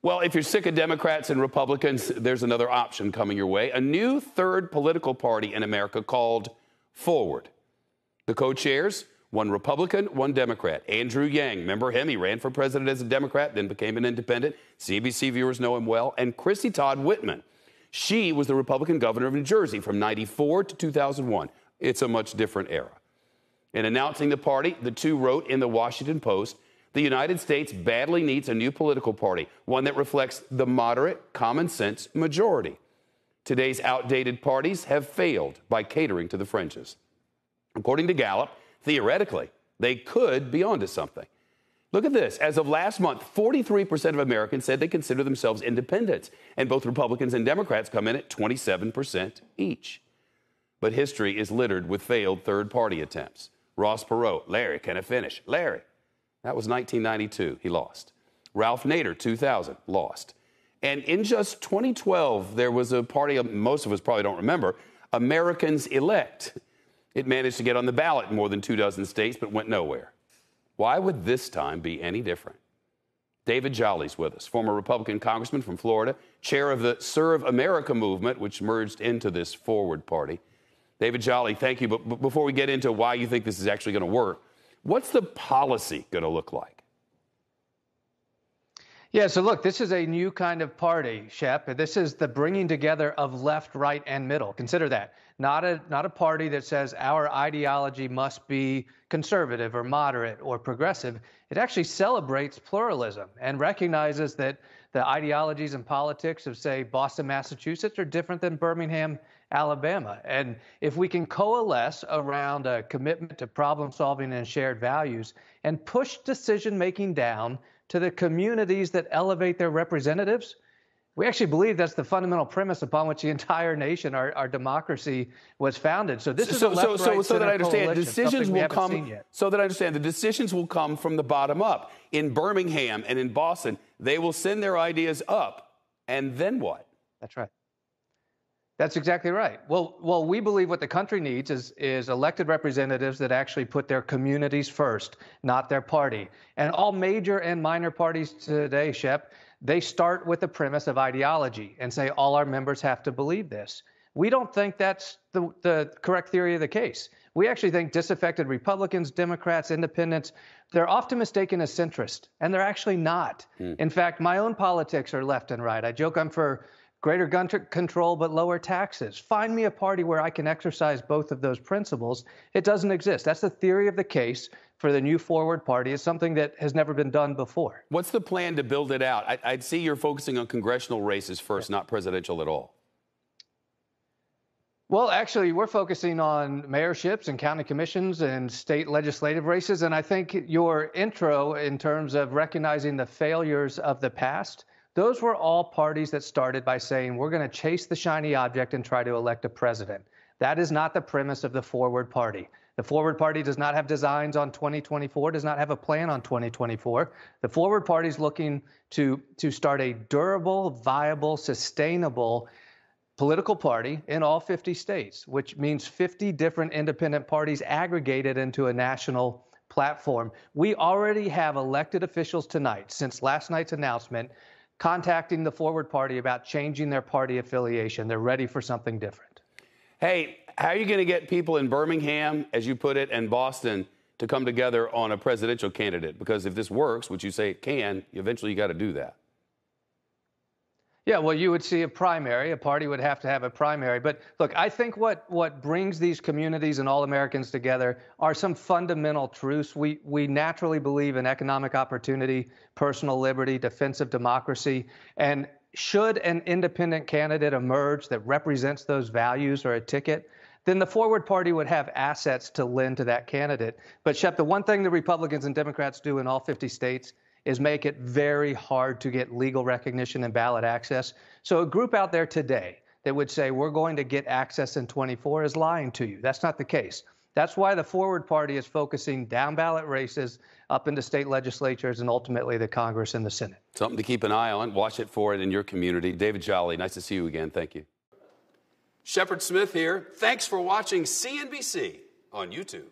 Well, if you're sick of Democrats and Republicans, there's another option coming your way. A new third political party in America called Forward. The co-chairs, one Republican, one Democrat. Andrew Yang, remember him? He ran for president as a Democrat, then became an independent. CNBC viewers know him well. And Chrissy Todd Whitman. She was the Republican governor of New Jersey from 94 to 2001. It's a much different era. In announcing the party, the two wrote in the Washington Post, the United States badly needs a new political party, one that reflects the moderate, common sense majority. Today's outdated parties have failed by catering to the fringes. According to Gallup, theoretically, they could be onto something. Look at this. As of last month, 43% of Americans said they consider themselves independents, and both Republicans and Democrats come in at 27% each. But history is littered with failed third-party attempts. Ross Perot, Larry, can I finish? Larry. That was 1992. He lost. Ralph Nader, 2000, lost. And in just 2012, there was a party most of us probably don't remember, Americans Elect. It managed to get on the ballot in more than 24 states, but went nowhere. Why would this time be any different? David Jolly's with us, former Republican congressman from Florida, chair of the Serve America movement, which merged into this Forward party. David Jolly, thank you. But before we get into why you think this is actually going to work, what's the policy going to look like? Yeah, so look, this is a new kind of party, Shep. This is the bringing together of left, right, and middle. Consider that. Not a party that says our ideology must be conservative or moderate or progressive. It actually celebrates pluralism and recognizes that the ideologies and politics of, say, Boston, Massachusetts are different than Birmingham, Alabama. And if we can coalesce around a commitment to problem solving and shared values and push decision-making down to the communities that elevate their representatives, we actually believe that's the fundamental premise upon which the entire nation, our democracy, was founded. So this is a left-right so that I understand, coalition, decisions will come. So that I understand, the decisions will come from the bottom up. In Birmingham and in Boston, they will send their ideas up, and then what? That's right. That's exactly right. Well, we believe what the country needs is elected representatives that actually put their communities first, not their party. And all major and minor parties today, Shep, they start with the premise of ideology and say all our members have to believe this. We don't think that's the correct theory of the case. We actually think disaffected Republicans, Democrats, independents, they're often mistaken as centrist, and they're actually not. In fact, my own politics are left and right. I joke I'm for greater gun control but lower taxes. Find me a party where I can exercise both of those principles. It doesn't exist. That's the theory of the case for the new Forward Party. It's something that has never been done before. What's the plan to build it out? I'd see you're focusing on congressional races first, not presidential at all. Well, actually, we're focusing on mayorships and county commissions and state legislative races. And I think your intro in terms of recognizing the failures of the past, those were all parties that started by saying, we're going to chase the shiny object and try to elect a president. That is not the premise of the Forward Party. The Forward Party does not have designs on 2024, does not have a plan on 2024. The Forward Party is looking to start a durable, viable, sustainable political party in all 50 states, which means 50 different independent parties aggregated into a national platform. We already have elected officials tonight, since last night's announcement, contacting the Forward Party about changing their party affiliation. They're ready for something different. Hey, how are you going to get people in Birmingham, as you put it, and Boston to come together on a presidential candidate? Because if this works, which you say it can, eventually you got to do that. Yeah, well, you would see a primary. A party would have to have a primary. But look, I think what brings these communities and all Americans together are some fundamental truths. We naturally believe in economic opportunity, personal liberty, defense of democracy. And should an independent candidate emerge that represents those values or a ticket, then the Forward Party would have assets to lend to that candidate. But, Shep, the one thing the Republicans and Democrats do in all 50 states is make it very hard to get legal recognition and ballot access. So a group out there today that would say we're going to get access in 24 is lying to you. That's not the case. That's why the Forward Party is focusing down ballot races up into state legislatures and ultimately the Congress and the Senate. Something to keep an eye on. Watch it for it in your community. David Jolly, nice to see you again. Thank you. Shep Smith here. Thanks for watching CNBC on YouTube.